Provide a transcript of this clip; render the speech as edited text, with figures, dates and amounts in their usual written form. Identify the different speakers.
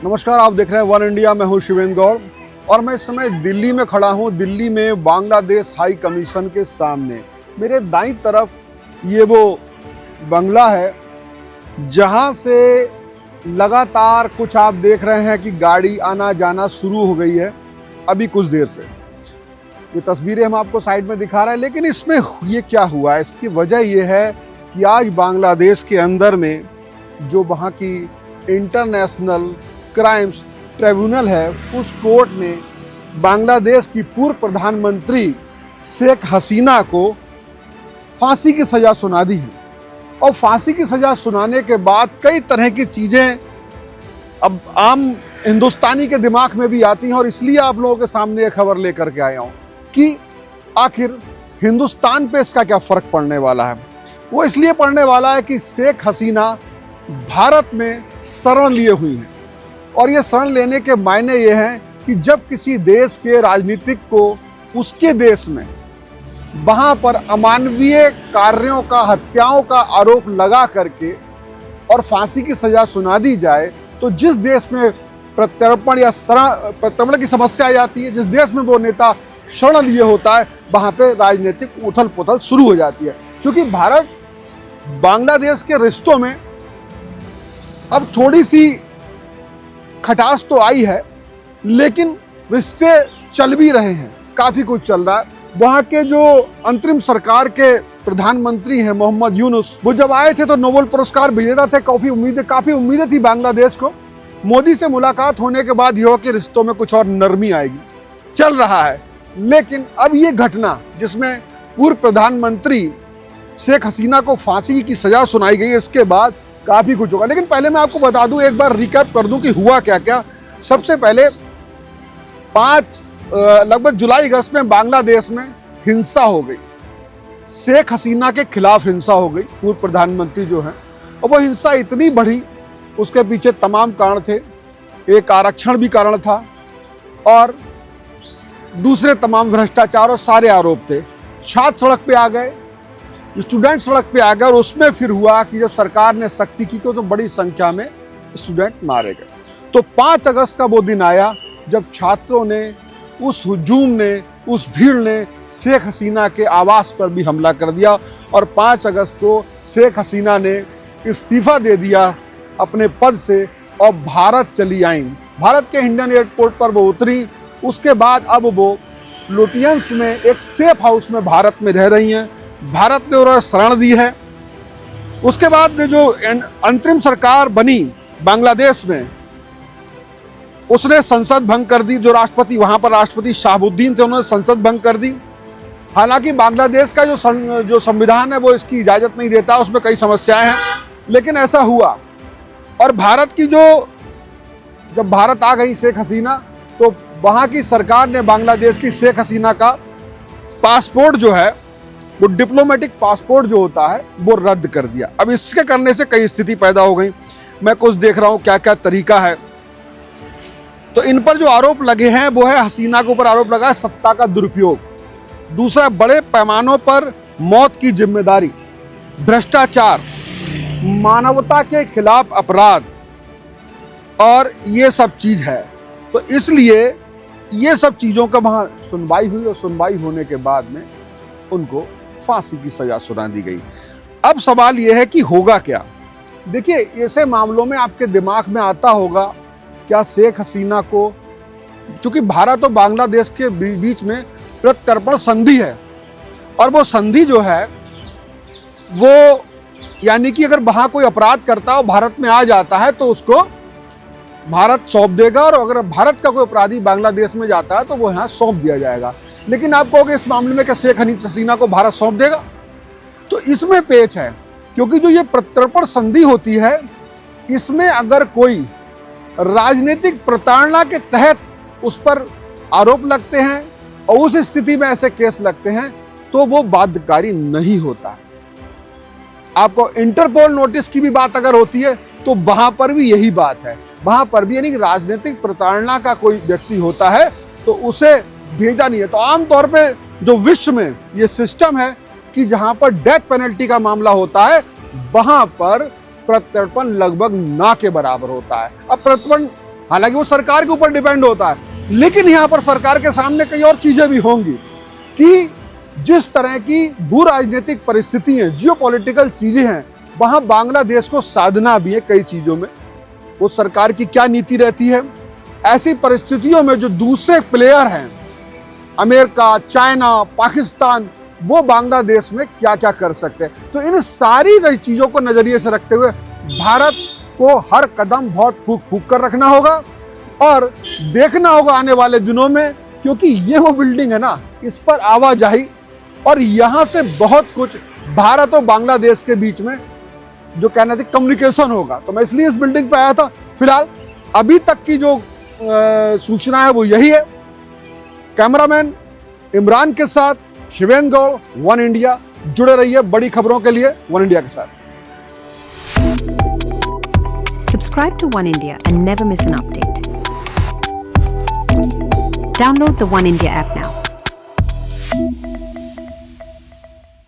Speaker 1: नमस्कार, आप देख रहे हैं वन इंडिया। मैं हूं शिवेंद्र गौड़ और मैं इस समय दिल्ली में खड़ा हूं। दिल्ली में बांग्लादेश हाई कमीशन के सामने मेरे दाईं तरफ ये वो बंगला है जहां से लगातार कुछ आप देख रहे हैं कि गाड़ी आना जाना शुरू हो गई है अभी कुछ देर से। ये तस्वीरें हम आपको साइड में दिखा रहे हैं, लेकिन इसमें ये क्या हुआ है, इसकी वजह ये है कि आज बांग्लादेश के अंदर में जो वहाँ की इंटरनेशनल क्राइम्स ट्रिब्यूनल है, उस कोर्ट ने बांग्लादेश की पूर्व प्रधानमंत्री शेख हसीना को फांसी की सज़ा सुना दी है। और फांसी की सज़ा सुनाने के बाद कई तरह की चीज़ें अब आम हिंदुस्तानी के दिमाग में भी आती हैं, और इसलिए आप लोगों के सामने ये खबर लेकर के आया हूँ कि आखिर हिंदुस्तान पे इसका क्या फ़र्क पड़ने वाला है। वो इसलिए पड़ने वाला है कि शेख हसीना भारत में शरण लिए हुई हैं, और ये शरण लेने के मायने ये हैं कि जब किसी देश के राजनीतिक को उसके देश में वहाँ पर अमानवीय कार्यों का, हत्याओं का आरोप लगा करके और फांसी की सज़ा सुना दी जाए, तो जिस देश में प्रत्यर्पण या प्रत्यर्पण की समस्या आ जाती है, जिस देश में वो नेता शरण लिए होता है, वहाँ पे राजनीतिक उथल पुथल शुरू हो जाती है। क्योंकि भारत बांग्लादेश के रिश्तों में अब थोड़ी सी खटास तो आई है, लेकिन रिश्ते चल भी रहे हैं, काफ़ी कुछ चल रहा है। वहाँ के जो अंतरिम सरकार के प्रधानमंत्री हैं मोहम्मद यूनुस, वो जब आए थे तो नोबेल पुरस्कार विजेता थे। काफ़ी उम्मीदें थी बांग्लादेश को। मोदी से मुलाकात होने के बाद ये हो कि रिश्तों में कुछ और नरमी आएगी, चल रहा है। लेकिन अब ये घटना जिसमें पूर्व प्रधानमंत्री शेख हसीना को फांसी की सज़ा सुनाई गई, इसके बाद काफ़ी कुछ होगा। लेकिन पहले मैं आपको बता दूं, एक बार रिकैप कर दूं कि हुआ क्या क्या। सबसे पहले लगभग जुलाई अगस्त में बांग्लादेश में हिंसा हो गई, शेख हसीना के खिलाफ हिंसा हो गई, पूर्व प्रधानमंत्री जो हैं। और वो हिंसा इतनी बढ़ी, उसके पीछे तमाम कारण थे। एक आरक्षण भी कारण था और दूसरे तमाम भ्रष्टाचार और सारे आरोप थे। छात्र सड़क पे आ गए, स्टूडेंट सड़क पे आ गए, और उसमें फिर हुआ कि जब सरकार ने सख्ती की तो बड़ी संख्या में स्टूडेंट मारे गए। तो 5 अगस्त का वो दिन आया जब छात्रों ने, उस हुजूम ने, उस भीड़ ने शेख हसीना के आवास पर भी हमला कर दिया। और 5 अगस्त को शेख हसीना ने इस्तीफा दे दिया अपने पद से और भारत चली आई। भारत के इंडियन एयरपोर्ट पर वो उतरी। उसके बाद अब वो लुटियंस में एक सेफ हाउस में भारत में रह रही हैं। भारत ने उन्हें शरण दी है। उसके बाद जो अंतरिम सरकार बनी बांग्लादेश में, उसने संसद भंग कर दी। जो राष्ट्रपति वहां पर राष्ट्रपति शाहबुद्दीन थे, उन्होंने संसद भंग कर दी। हालांकि बांग्लादेश का जो संविधान है वो इसकी इजाज़त नहीं देता, उसमें कई समस्याएं हैं, लेकिन ऐसा हुआ। और भारत की जब भारत आ गई शेख हसीना, तो वहाँ की सरकार ने बांग्लादेश की शेख हसीना का पासपोर्ट जो है, वो डिप्लोमेटिक पासपोर्ट जो होता है, वो रद्द कर दिया। अब इसके करने से कई स्थिति पैदा हो गई। मैं कुछ देख रहा हूँ क्या क्या तरीका है। तो इन पर जो आरोप लगे हैं वो है, हसीना के ऊपर आरोप लगा है सत्ता का दुरुपयोग, दूसरा बड़े पैमानों पर मौत की जिम्मेदारी, भ्रष्टाचार, मानवता के खिलाफ अपराध, और ये सब चीज है। तो इसलिए ये सब चीज़ों का वहाँ सुनवाई हुई, और सुनवाई होने के बाद में उनको फांसी की सज़ा सुना दी गई। अब सवाल ये है कि होगा क्या। देखिए, ऐसे मामलों में आपके दिमाग में आता होगा क्या शेख हसीना को, चूंकि भारत और बांग्लादेश के बीच में प्रत्यर्पण संधि है, और वो संधि जो है वो यानी कि अगर वहाँ कोई अपराध करता है और भारत में आ जाता है तो उसको भारत सौंप देगा, और अगर भारत का कोई अपराधी बांग्लादेश में जाता है तो वो यहाँ सौंप दिया जाएगा। लेकिन आप कहोगे इस मामले में क्या शेख हसीना को भारत सौंप देगा? तो इसमें पेच है, क्योंकि जो ये प्रत्यर्पण संधि होती है, इसमें अगर कोई राजनीतिक प्रताड़ना के तहत उस पर आरोप लगते हैं और उस स्थिति में ऐसे केस लगते हैं, तो वो बाध्यकारी नहीं होता। आपको इंटरपोल नोटिस की भी बात अगर होती है तो वहां पर भी यही बात है। वहां पर भी यानी राजनीतिक प्रताड़ना का कोई व्यक्ति होता है तो उसे भेजा नहीं है। तो आमतौर पे जो विश्व में ये सिस्टम है कि जहां पर डेथ पेनल्टी का मामला होता है, वहां पर प्रत्यर्पण लगभग ना के बराबर होता है। अब प्रत्यर्पण हालांकि वो सरकार के ऊपर डिपेंड होता है, लेकिन यहाँ पर सरकार के सामने कई और चीजें भी होंगी कि जिस तरह की भू राजनीतिक परिस्थिति है, जियोपॉलिटिकल चीजें हैं, वहां बांग्लादेश को साधना भी है कई चीजों में। वो सरकार की क्या नीति रहती है, ऐसी परिस्थितियों में जो दूसरे प्लेयर हैं, अमेरिका, चाइना, पाकिस्तान, वो बांग्लादेश में क्या क्या कर सकते हैं। तो इन सारी चीजों को नजरिए से रखते हुए भारत को हर कदम बहुत फूक फूक कर रखना होगा और देखना होगा आने वाले दिनों में, क्योंकि ये वो बिल्डिंग है ना, इस पर आवाजाही और यहां से बहुत कुछ भारत और बांग्लादेश के बीच में जो कहना थी कम्युनिकेशन होगा। तो मैं इसलिए इस बिल्डिंग पे आया था। फिलहाल अभी तक की जो सूचना है वो यही है। कैमरामैन इमरान के साथ शिवेन गौड़, वन इंडिया। जुड़े रहिए बड़ी खबरों के लिए वन इंडिया के साथ।
Speaker 2: Subscribe to One India and never miss an update. Download the One India app now.